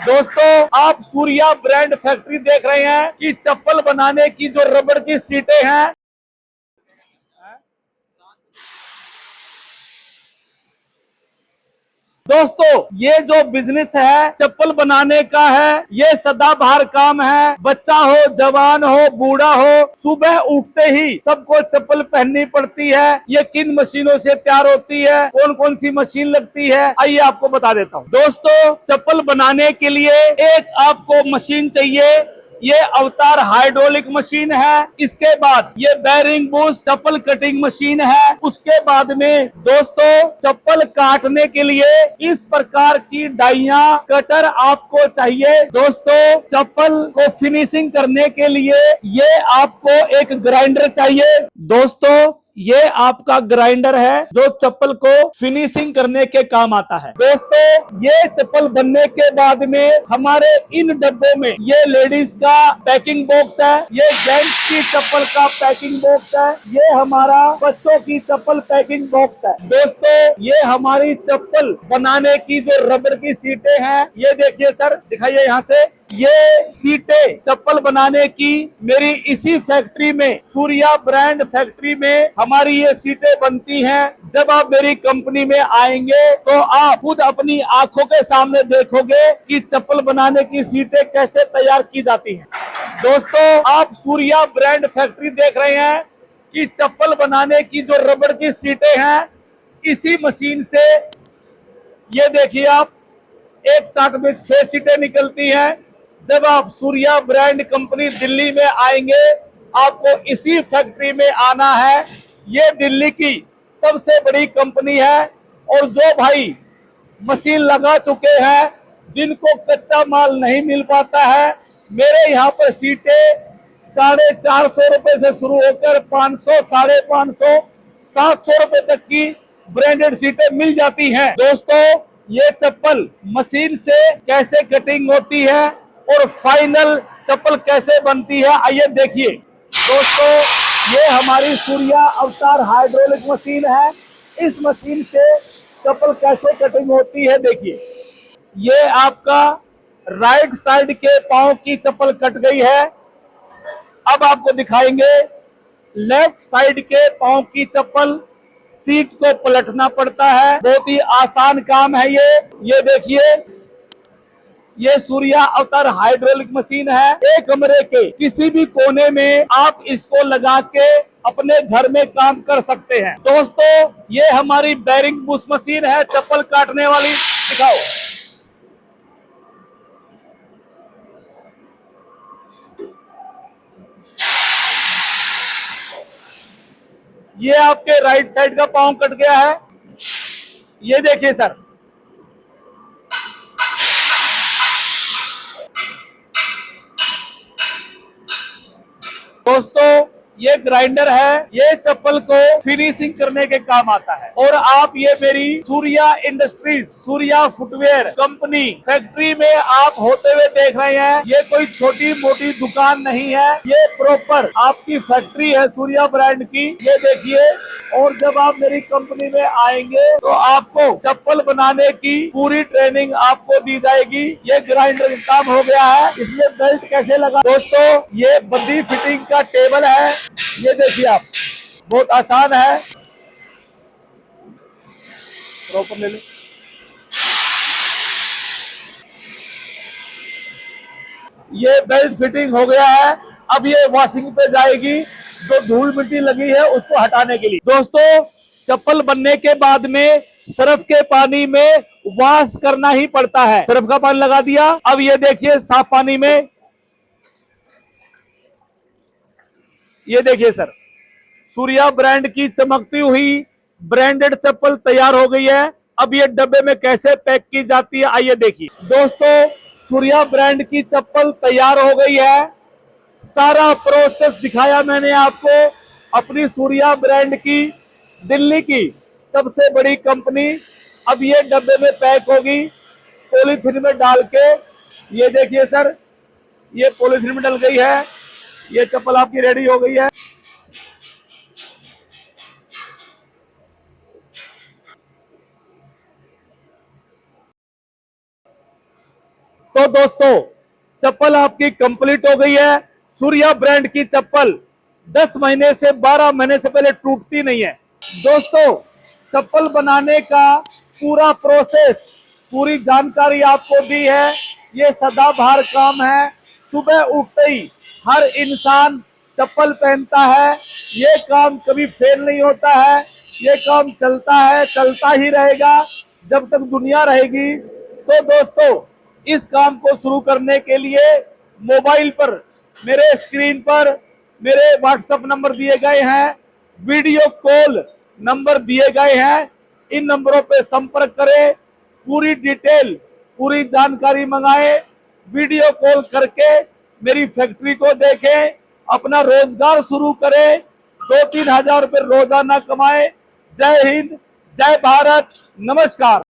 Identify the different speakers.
Speaker 1: दोस्तों, आप Surya brand factory देख रहे हैं कि चप्पल बनाने की जो रबड़ की सीटें हैं, दोस्तों ये जो बिजनेस है चप्पल बनाने का है, ये सदाबहार काम है। बच्चा हो, जवान हो, बूढ़ा हो, सुबह उठते ही सबको चप्पल पहननी पड़ती है। ये किन मशीनों से तैयार होती है, कौन कौन सी मशीन लगती है, आइए आपको बता देता हूँ। दोस्तों, चप्पल बनाने के लिए एक आपको मशीन चाहिए। ये अवतार हाइड्रोलिक मशीन है। इसके बाद ये बेरिंग बुश चप्पल कटिंग मशीन है। उसके बाद में दोस्तों चप्पल काटने के लिए इस प्रकार की डाइयां कटर आपको चाहिए। दोस्तों, चप्पल को फिनिशिंग करने के लिए ये आपको एक ग्राइंडर चाहिए। दोस्तों, ये आपका ग्राइंडर है जो चप्पल को फिनिशिंग करने के काम आता है। दोस्तों, ये चप्पल बनने के बाद में हमारे इन डब्बों में ये लेडीज का पैकिंग बॉक्स है, ये जेंट्स की चप्पल का पैकिंग बॉक्स है, ये हमारा बच्चों की चप्पल पैकिंग बॉक्स है। दोस्तों, ये हमारी चप्पल बनाने की जो रबड़ की सीटें हैं, ये देखिए सर, दिखाइए यहाँ से। ये सीटें चप्पल बनाने की मेरी इसी फैक्ट्री में, सूर्या ब्रांड फैक्ट्री में हमारी ये सीटें बनती हैं। जब आप मेरी कंपनी में आएंगे तो आप खुद अपनी आंखों के सामने देखोगे कि चप्पल बनाने की सीटें कैसे तैयार की जाती हैं। दोस्तों, आप सूर्या ब्रांड फैक्ट्री देख रहे हैं कि चप्पल बनाने की जो रबड़ की सीटें हैं, इसी मशीन से ये देखिए आप, एक साथ में 6 सीटें निकलती हैं। जब आप सूर्या ब्रांड कंपनी दिल्ली में आएंगे, आपको इसी फैक्ट्री में आना है। ये दिल्ली की सबसे बड़ी कंपनी है। और जो भाई मशीन लगा चुके हैं, जिनको कच्चा माल नहीं मिल पाता है, मेरे यहाँ पर सीटें 450 रुपए से शुरू होकर 500, 550, 700 रुपए तक की ब्रांडेड सीटें मिल जाती हैं। दोस्तों, ये चप्पल मशीन से कैसे कटिंग होती है और फाइनल चप्पल कैसे बनती है, आइए देखिए। दोस्तों, ये हमारी सूर्या अवतार हाइड्रोलिक मशीन है। इस मशीन से चप्पल कैसे कटिंग होती है, देखिए। ये आपका राइट साइड के पांव की चप्पल कट गई है। अब आपको दिखाएंगे लेफ्ट साइड के पांव की चप्पल। सीट को पलटना पड़ता है, बहुत ही आसान काम है ये देखिए। ये सूर्या अवतार हाइड्रोलिक मशीन है। एक कमरे के किसी भी कोने में आप इसको लगा के अपने घर में काम कर सकते हैं। दोस्तों, ये हमारी बेरिंग बुश मशीन है, चप्पल काटने वाली। दिखाओ। ये आपके राइट साइड का पांव कट गया है, ये देखिए सर। दोस्तों, ये ग्राइंडर है, ये चप्पल को फिनिशिंग करने के काम आता है। और आप ये मेरी Surya industries, Surya footwear company factory में आप होते हुए देख रहे हैं। ये कोई छोटी मोटी दुकान नहीं है, ये प्रॉपर आपकी फैक्ट्री है सूर्या ब्रांड की, ये देखिए। और जब आप मेरी कंपनी में आएंगे तो आपको चप्पल बनाने की पूरी ट्रेनिंग आपको दी जाएगी। ये ग्राइंडर काम हो गया है, इसमें बेल्ट कैसे लगा। दोस्तों, ये बंदी फिटिंग का टेबल है, ये देखिए आप, बहुत आसान है। प्रॉपर ले लो। ये बेल्ट फिटिंग हो गया है। अब ये वॉशिंग पे जाएगी, जो धूल मिट्टी लगी है उसको हटाने के लिए। दोस्तों, चप्पल बनने के बाद में सर्फ के पानी में वॉश करना ही पड़ता है। सर्फ का पानी लगा दिया, अब ये देखिए साफ पानी में, ये देखिए सर, सूर्या ब्रांड की चमकती हुई ब्रांडेड चप्पल तैयार हो गई है। अब ये डब्बे में कैसे पैक की जाती है, आइए देखिए। दोस्तों, सूर्या ब्रांड की चप्पल तैयार हो गई है। सारा प्रोसेस दिखाया मैंने आपको। अपनी सूर्या ब्रांड की दिल्ली की सबसे बड़ी कंपनी अब ये डब्बे में पैक होगी, पॉलीथीन में डाल के। ये देखिए सर, ये पॉलीथीन में डल गई है, ये चप्पल आपकी रेडी हो गई है। तो दोस्तों चप्पल आपकी कंप्लीट हो गई है। सूर्या ब्रांड की चप्पल 10 महीने से 12 महीने से पहले टूटती नहीं है। दोस्तों चप्पल बनाने का पूरा प्रोसेस, पूरी जानकारी आपको दी है। ये सदाबहार काम है। सुबह उठते ही हर इंसान चप्पल पहनता है। ये काम कभी फेल नहीं होता है। ये काम चलता है, चलता ही रहेगा जब तक दुनिया रहेगी। तो दोस्तों इस काम को शुरू करने के लिए मोबाइल पर, मेरे स्क्रीन पर मेरे व्हाट्सएप नंबर दिए गए हैं, वीडियो कॉल नंबर दिए गए हैं। इन नंबरों पे संपर्क करें, पूरी डिटेल, पूरी जानकारी मंगाएं, वीडियो कॉल करके मेरी फैक्ट्री को देखें, अपना रोजगार शुरू करें, 2-3 हजार रुपए रोजाना कमाएं। जय हिंद, जय भारत, नमस्कार।